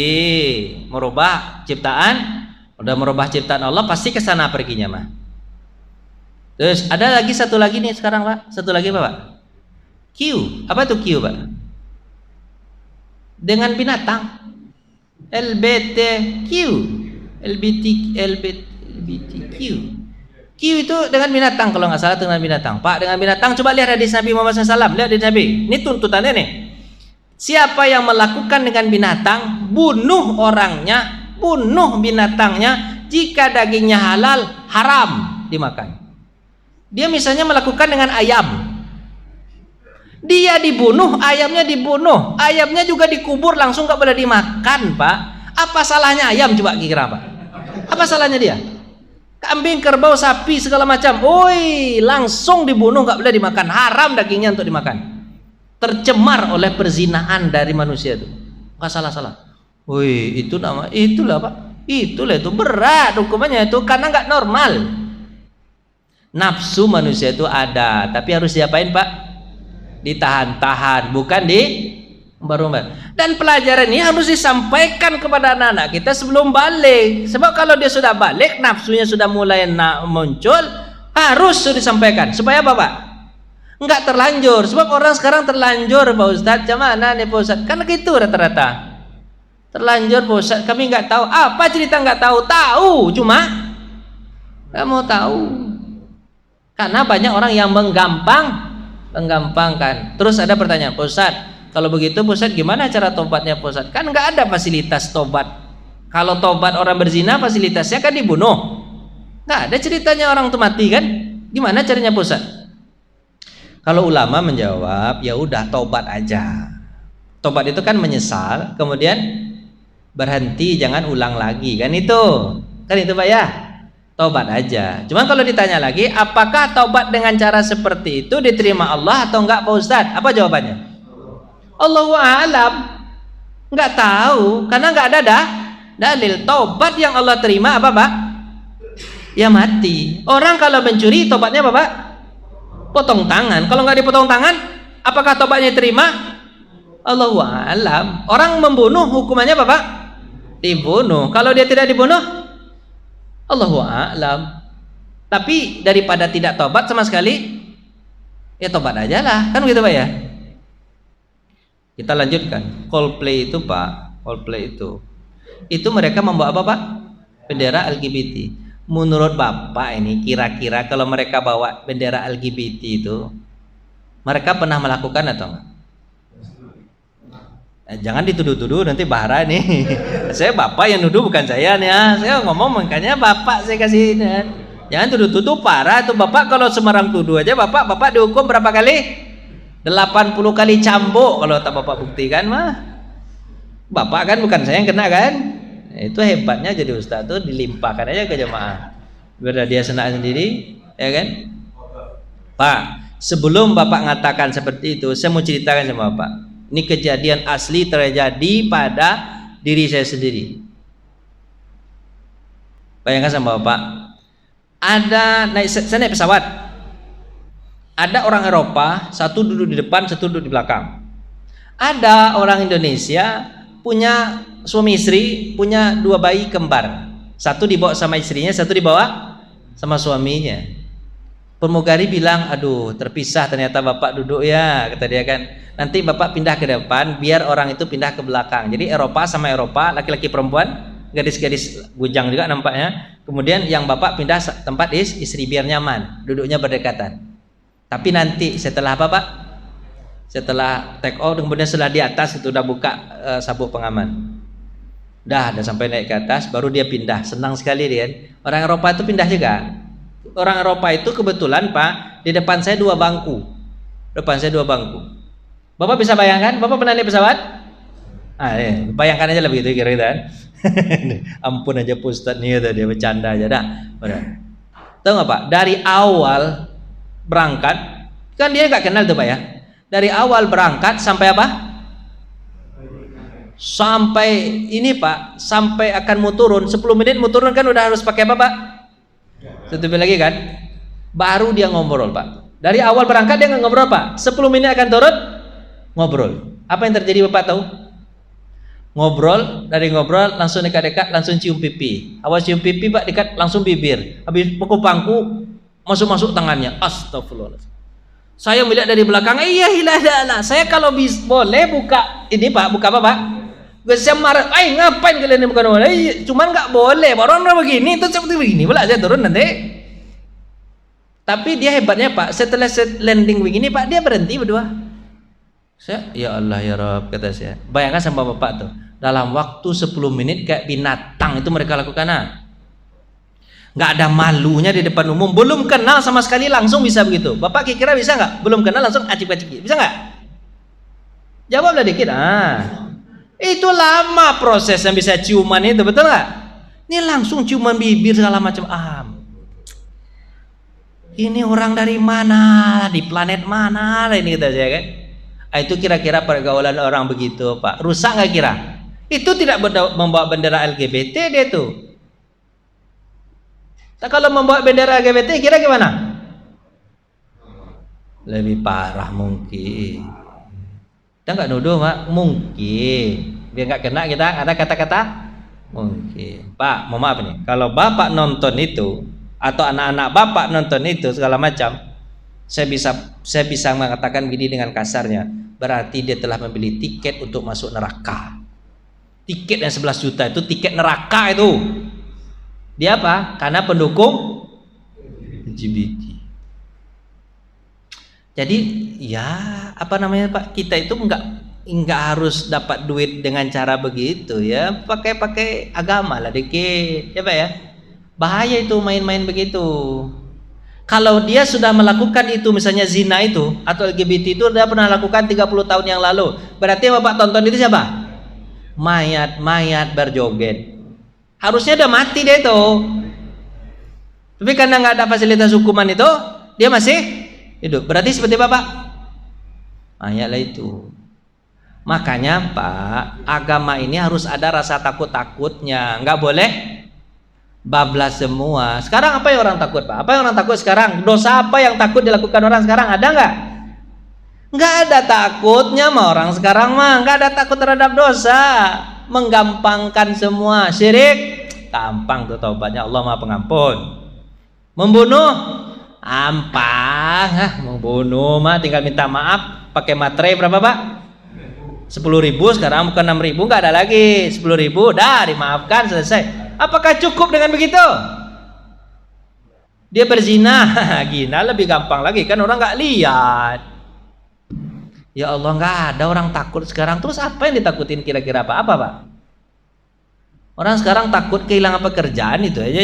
merubah ciptaan. Udah merubah ciptaan Allah pasti ke sana perginya mah. Terus ada lagi satu lagi nih sekarang Pak. Satu lagi Pak. Q. Apa itu Q Pak? Dengan binatang. LBTQ. LBTQ. Q itu dengan binatang kalau nggak salah, dengan binatang. Pak, dengan binatang coba lihat hadis Nabi Muhammad SAW. Lihat hadis Nabi. Ini tuntutannya nih. Siapa yang melakukan dengan binatang, bunuh orangnya, bunuh binatangnya. Jika dagingnya halal, haram dimakan. Dia misalnya melakukan dengan ayam, dia dibunuh, ayamnya dibunuh, ayamnya juga dikubur langsung gak boleh dimakan Pak. Apa salahnya ayam coba kira Pak? Apa salahnya dia? Kambing, kerbau, sapi segala macam, woi langsung dibunuh gak boleh dimakan, haram dagingnya untuk dimakan. Tercemar oleh perzinahan dari manusia itu. Gak salah-salah. Woi itu nama, itulah Pak, itulah itu berat hukumannya itu karena gak normal. Nafsu manusia itu ada, tapi harus diapain Pak? Ditahan-tahan, bukan umbar-umbar. Dan pelajaran ini harus disampaikan kepada anak-anak kita sebelum balik. Sebab kalau dia sudah balik, nafsunya sudah mulai muncul, harus disampaikan. Supaya apa Pak? Enggak terlanjur. Sebab orang sekarang terlanjur Pak Ustadz. Mana nih Pak Ustadz? Kan gitu rata-rata. Terlanjur Pak Ustadz, kami nggak tahu. Apa cerita nggak tahu? Tahu, cuma nggak mau tahu. Karena banyak orang yang menggampangkan. Terus ada pertanyaan, Pak Ustadz, kalau begitu Pak Ustadz gimana cara tobatnya Pak Ustadz? Kan nggak ada fasilitas tobat. Kalau tobat orang berzina fasilitasnya kan dibunuh. Nggak ada ceritanya orang itu mati kan? Gimana caranya Pak Ustadz? Kalau ulama menjawab, ya udah tobat aja. Tobat itu kan menyesal, kemudian berhenti, jangan ulang lagi, kan itu Pak ya. Tobat aja. Cuma kalau ditanya lagi, apakah tobat dengan cara seperti itu diterima Allah atau enggak Pak Ustadz? Apa jawabannya? Allahu a'lam. Enggak tahu, karena enggak ada dalil. Tobat yang Allah terima apa Pak? Ya mati. Orang kalau mencuri tobatnya apa Pak? Potong tangan. Kalau enggak dipotong tangan, apakah tobatnya diterima? Allahu a'lam. Orang membunuh hukumannya apa Pak? Dibunuh. Kalau dia tidak dibunuh, Allahu a'lam. Tapi daripada tidak tobat sama sekali, ya tobat aja lah, kan gitu Pak ya. Kita lanjutkan. Coldplay itu Pak, Coldplay itu mereka membawa apa Pak? Bendera LGBT. Menurut Bapak ini kira-kira kalau mereka bawa bendera LGBT itu, mereka pernah melakukan atau enggak? Jangan dituduh-tuduh nanti bahara nih. Saya Bapak yang nuduh bukan saya nih ya. Saya ngomong makanya Bapak saya kasih ini. Jangan tuduh-tuduh parah tuh Bapak. Kalau Semarang tuduh aja Bapak dihukum berapa kali? 80 kali cambuk kalau tak Bapak buktikan mah. Bapak kan bukan saya yang kena kan? Itu hebatnya jadi ustaz tuh dilimpahkan aja ke jemaah. Biar dia senang sendiri, ya kan? Pak, sebelum Bapak ngatakan seperti itu, saya mau ceritakan sama Bapak. Ini kejadian asli terjadi pada diri saya sendiri. Bayangkan sama Bapak, saya naik pesawat. Ada orang Eropa, satu duduk di depan, satu duduk di belakang. Ada orang Indonesia punya suami istri, punya 2 bayi kembar. Satu dibawa sama istrinya, satu dibawa sama suaminya. Pramugari bilang, aduh terpisah ternyata Bapak duduk ya, kata dia kan. Nanti Bapak pindah ke depan biar orang itu pindah ke belakang. Jadi Eropa sama Eropa, laki-laki perempuan, gadis-gadis bujang juga nampaknya. Kemudian yang Bapak pindah tempat istri biar nyaman, duduknya berdekatan. Tapi nanti setelah apa Pak? Setelah take off, kemudian setelah di atas itu udah buka sabuk pengaman. Udah sampai naik ke atas, baru dia pindah. Senang sekali dia. Orang Eropa itu pindah juga. Orang Eropa itu kebetulan Pak, di depan saya 2 bangku. Depan saya 2 bangku. Bapak bisa bayangkan? Bapak pernah naik pesawat? Bayangkan aja lah begitu kira-kira. Ampun aja Ustaz nih dia bercanda aja dah. Tahu nggak Pak? Dari awal berangkat, kan dia nggak kenal tuh Pak ya. Dari awal berangkat sampai apa? Sampai ini Pak, sampai akan mau turun 10 menit mau turun kan udah harus pakai apa Pak? Satu lagi kan? Baru dia ngobrol Pak. Dari awal berangkat dia nggak ngobrol Pak. 10 menit akan turun ngobrol. Apa yang terjadi Bapak tahu? Ngobrol, dari ngobrol langsung dekat-dekat, langsung cium pipi. Awal cium pipi Pak dekat langsung bibir. Habis pukul pangku masuk tangannya. Astagfirullah. Saya melihat dari belakang, iya hilah. Saya kalau boleh buka ini Pak, buka apa Pak? Saya marah, ngapain kalian ini bukan boleh? Cuman nggak boleh, orang begini itu seperti begini, boleh aja turun nanti. Tapi dia hebatnya Pak, setelah landing begini Pak, dia berhenti berdua. Saya, ya Allah ya Rabb, kata saya. Bayangkan sama Bapak tuh, dalam waktu 10 menit kayak binatang itu mereka lakukan. Nggak ada malunya di depan umum, belum kenal sama sekali langsung bisa begitu. Bapak kira-kira bisa nggak? Belum kenal langsung acik-acik, bisa nggak? Jawablah dikit. Itu lama prosesnya bisa ciuman itu, betul nggak? Ini langsung ciuman bibir segala macam. Ini orang dari mana? Di planet mana? Ini kita saya kan. Itu kira-kira pergaulan orang begitu Pak. Rusak nggak kira? Itu tidak membawa bendera LGBT dia tuh. Kalau membawa bendera LGBT kira gimana? Lebih parah mungkin. Kita nggak nuduh Pak, mungkin. Biar nggak kena kita ada kata-kata mungkin. Pak, mau maaf nih. Kalau Bapak nonton itu atau anak-anak Bapak nonton itu segala macam, saya bisa mengatakan gini dengan kasarnya, berarti dia telah membeli tiket untuk masuk neraka. Tiket yang 11 juta itu tiket neraka itu. Dia apa? Karena pendukung LGBT. Jadi ya apa namanya Pak, kita itu nggak harus dapat duit dengan cara begitu ya, pakai agama lah dikit ya Pak ya. Bahaya itu main-main begitu. Kalau dia sudah melakukan itu, misalnya zina itu atau LGBT itu udah pernah lakukan 30 tahun yang lalu, berarti Bapak tonton itu siapa? Mayat berjoget. Harusnya udah mati dia itu. Tapi karena nggak ada fasilitas hukuman itu, dia masih hidup. Berarti seperti Bapak. Mayat lah itu. Makanya Pak, agama ini harus ada rasa takut-takutnya. Nggak boleh bablas semua. Sekarang apa yang orang takut Pak? Apa yang orang takut sekarang? Dosa apa yang takut dilakukan orang sekarang? Ada nggak? Nggak ada takutnya mah orang sekarang mah. Nggak ada takut terhadap dosa. Menggampangkan semua. Syirik gampang tuh taubatnya, Allah Maha Pengampun. Membunuh gampang, membunuh mah tinggal minta maaf pakai materai berapa Pak? 10.000, sekarang bukan 6.000, nggak ada lagi 10.000, dah dimaafkan, selesai. Apakah cukup dengan begitu? Dia berzina, gina lebih gampang lagi kan, orang nggak lihat. Ya Allah, nggak ada orang takut sekarang. Terus apa yang ditakutin kira-kira apa Pak? Orang sekarang takut kehilangan pekerjaan, itu aja.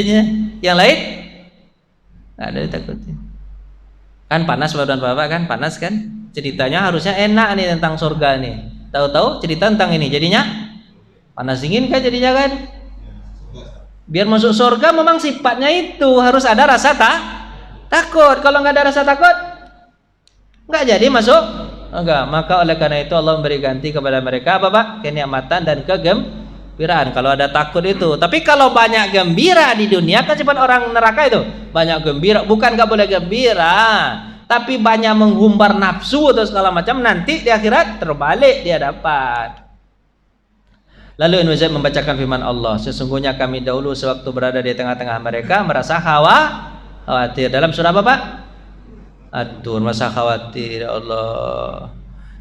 Yang lain nggak ada ditakutin. Kan panas Bapak dan Bapak, kan panas kan? Ceritanya harusnya enak nih tentang surga nih. Tahu-tahu cerita tentang ini jadinya panas dingin kan jadinya kan? Biar masuk surga memang sifatnya itu harus ada rasa takut. Kalau nggak ada rasa takut nggak jadi masuk. Enggak. Maka oleh karena itu Allah memberi ganti kepada mereka apa Pak? Kenikmatan dan kegembiraan kalau ada takut itu. Tapi kalau banyak gembira di dunia kan sifat orang neraka itu. Banyak gembira, bukan nggak boleh gembira, tapi banyak menghumbar nafsu atau segala macam, nanti di akhirat terbalik dia dapat. Lalu Ibnu Zaid membacakan firman Allah, sesungguhnya kami dahulu sewaktu berada di tengah-tengah mereka merasa khawatir. Dalam surah apa Pak? At-Tur, merasa khawatir. Ya Allah,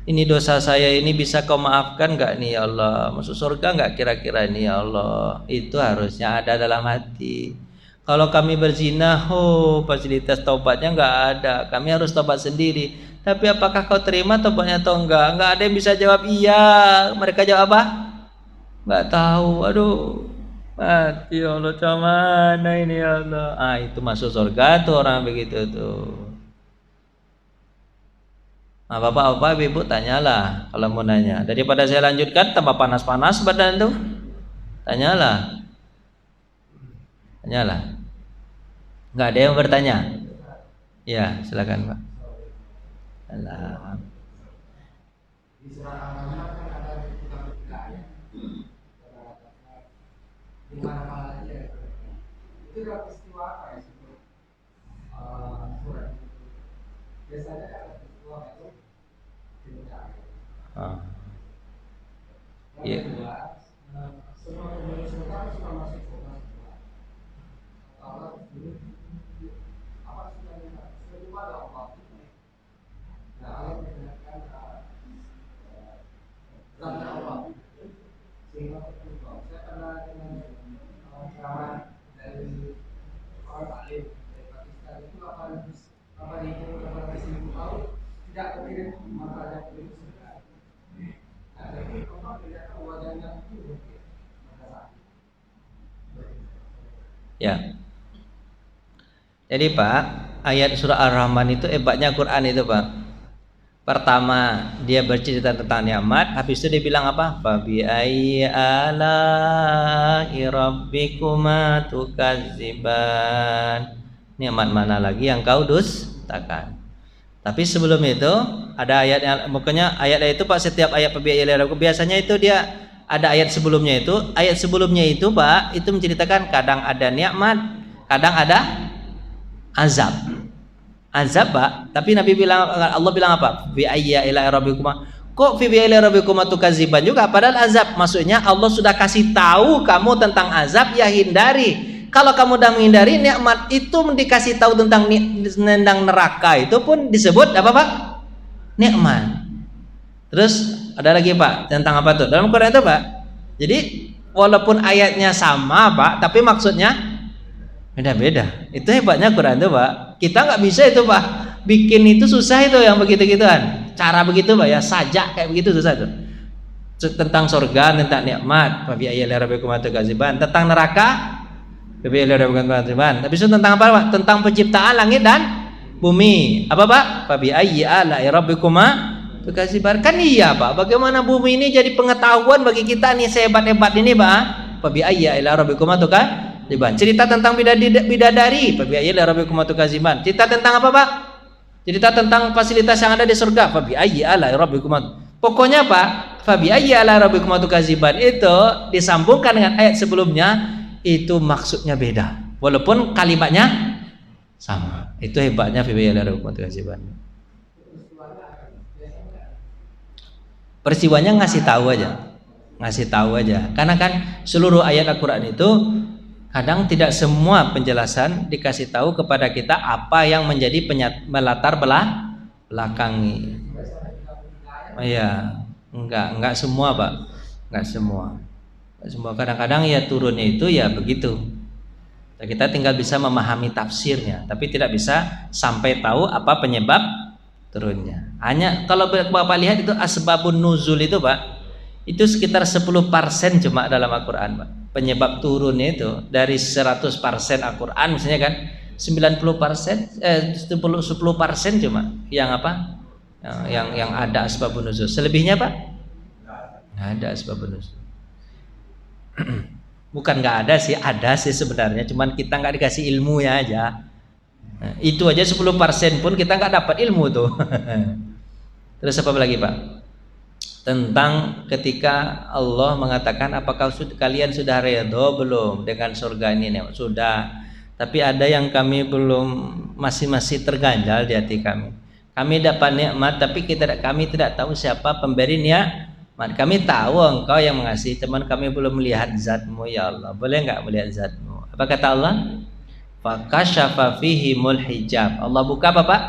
ini dosa saya ini bisa kau maafkan gak nih ya Allah? Masuk surga gak kira-kira ini ya Allah? Itu harusnya ada dalam hati. Kalau kami berzina, fasilitas taubatnya nggak ada. Kami harus taubat sendiri. Tapi apakah kau terima taubatnya atau enggak? Nggak ada yang bisa jawab iya. Mereka jawab apa? Nggak tahu. Aduh, mati ya Allah, mana ini ya Allah? Itu masuk surga tuh orang begitu tuh. Nah, bapak-bapak, ibu tanyalah kalau mau nanya. Daripada saya lanjutkan tambah panas-panas badan tuh. Tanyalah. Nggak ada yang bertanya? Ya, silakan Pak. Alam. Di surah Al-An'am kan ada tiga ayat. Di mana aja. Itu adalah peristiwa apa ya? Surat. Biasanya ada peristiwa itu di ayat. Iya. Semua penghuni surga sudah masuk surga. Ya. Jadi Pak, ayat surah Ar-Rahman itu hebatnya Quran itu Pak. Pertama dia bercerita tentang nikmat, habis itu dia bilang apa? Fabi ayyi ala'i rabbikuma tukadziban. Nikmat mana lagi yang kau dustakan? Tapi sebelum itu ada ayat yang pokoknya ayat itu Pak, setiap ayat Fabi ayyi ala'i rabbikum biasanya itu dia ada ayat sebelumnya itu. Ayat sebelumnya itu Pak, itu menceritakan kadang ada nikmat, kadang ada azab Pak, tapi Nabi bilang, Allah bilang apa? Bi ayya ila rabbikuma. Kok fi ila rabbikuma tukadziban juga padahal azab. Maksudnya Allah sudah kasih tahu kamu tentang azab, ya hindari. Kalau kamu udah menghindari nikmat itu, dikasih tahu tentang neraka itu pun disebut apa Pak? Nikmat. Terus ada lagi Pak tentang apa tuh? Dalam Quran itu Pak. Jadi walaupun ayatnya sama Pak, tapi maksudnya beda-beda. Itu hebatnya Quran itu Pak. Kita nggak bisa itu Pak, bikin itu susah itu yang begitu-gituan. Cara begitu Pak ya, sajak kayak begitu susah itu. Tentang surga, tentang nikmat, Fabi ayyi ala'i rabbikum tukadziban. Tentang neraka, Fabi ayyi ala'i rabbikum tukadziban. Tapi itu tentang apa Pak? Tentang penciptaan langit dan bumi. Apa Pak? Fabi ayyi ala'i rabbikum tukadziban. Kan iya Pak, bagaimana bumi ini jadi pengetahuan bagi kita nih sehebat-hebat ini Pak. Fabi ayyi ala'i rabbikum tukadziban. Cerita tentang bidadari, Fabi ayyi ala'i rabbikum tukadziban. Cerita tentang apa Pak? Cerita tentang fasilitas yang ada di surga, Fabi ayyi ala'i rabbikum. Pokoknya Pak, Fabi ayyi ala'i rabbikum tukadziban itu disambungkan dengan ayat sebelumnya, itu maksudnya beda walaupun kalimatnya sama. Itu hebatnya Fabi ayyi ala'i rabbikum tukadziban. Peristiwanya ngasih tahu aja. ngasih tahu aja. Karena kan seluruh ayat Al-Qur'an itu kadang tidak semua penjelasan dikasih tahu kepada kita apa yang menjadi melatar belakangi. Iya, enggak semua, Pak. Enggak semua. Kadang-kadang ya turunnya itu ya begitu. Kita tinggal bisa memahami tafsirnya, tapi tidak bisa sampai tahu apa penyebab turunnya. Hanya kalau Bapak lihat itu asbabun nuzul itu, Pak, itu sekitar 10% cuma dalam Al-Qur'an, Pak. Penyebab turunnya itu dari 100% Al-Qur'an misalnya kan 90% 10% cuma yang apa? Yang ada asbabun nuzul. Selebihnya, Pak, nggak ada asbabun nuzul. Bukan nggak ada sih sebenarnya, cuman kita nggak dikasih ilmunya aja. Nah, itu aja 10% pun kita nggak dapat ilmu tuh. Terus apa lagi, Pak? Tentang ketika Allah mengatakan apakah kalian sudah redha belum dengan surga ini? Sudah, tapi ada yang kami belum, masih terganjal di hati kami. Kami dapat nikmat tapi kami tidak tahu siapa pemberi nikmat. Kami tahu engkau yang mengasihi, teman kami belum melihat zatmu ya Allah. Boleh nggak melihat zatmu? Apa kata Allah? Fakashafa fihimul hijab. Allah buka apa, Pak?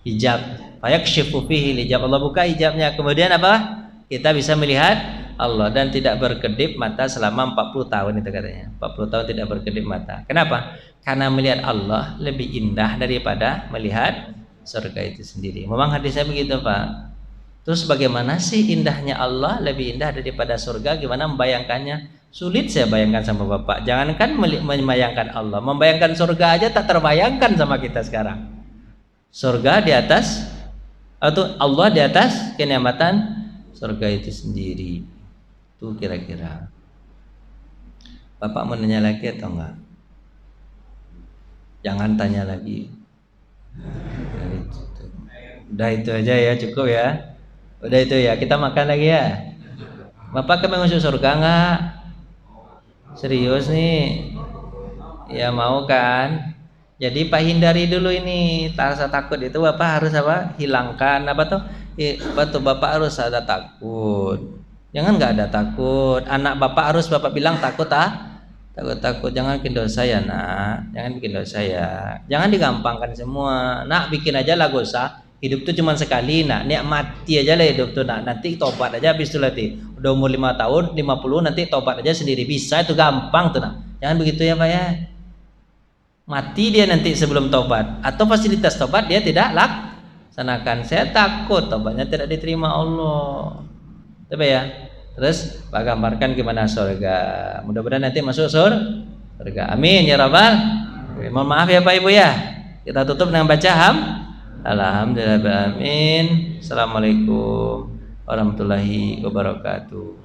Hijab. Fayakshifu fihi hijab. Allah buka hijabnya. Kemudian apa? Kita bisa melihat Allah dan tidak berkedip mata selama 40 tahun itu katanya. 40 tahun tidak berkedip mata. Kenapa? Karena melihat Allah lebih indah daripada melihat surga itu sendiri. Memang hadisnya begitu, Pak. Terus bagaimana sih indahnya Allah lebih indah daripada surga? Gimana membayangkannya? Sulit saya bayangkan sama Bapak. Jangankan membayangkan Allah, membayangkan surga aja tak terbayangkan sama kita sekarang. Surga di atas, atau Allah di atas kenikmatan surga itu sendiri. Itu kira-kira. Bapak mau nanya lagi atau enggak? Jangan tanya lagi. Udah itu aja ya, cukup ya. Udah itu ya, kita makan lagi ya. Bapak kami masuk surga enggak? Serius nih? Ya mau kan? Jadi Pak hindari dulu ini rasa takut itu. Bapak harus apa? Hilangkan apa tuh? Bapak harus ada takut. Jangan nggak ada takut. Anak Bapak harus Bapak bilang takut takut. Jangan bikin dosa ya nak. Jangan bikin dosa ya. Jangan digampangkan semua. Nak bikin aja lah dosa. Hidup tuh cuma sekali, nak mati aja lah hidup tuh, nak nanti tobat aja habis itu nanti udah umur 5 tahun 50 nanti tobat aja sendiri, bisa itu gampang tuh, nak. Jangan begitu ya, Pak ya. Mati dia nanti sebelum tobat atau fasilitas tobat dia tidak laksanakan. Saya takut tobatnya tidak diterima Allah. Coba ya. Terus Pak gambarkan gimana surga. Mudah-mudahan nanti masuk surga. Amin ya rabbal. Mohon maaf ya Pak Ibu ya. Kita tutup dengan baca Alhamdulillah, amin. Assalamualaikum warahmatullahi wabarakatuh.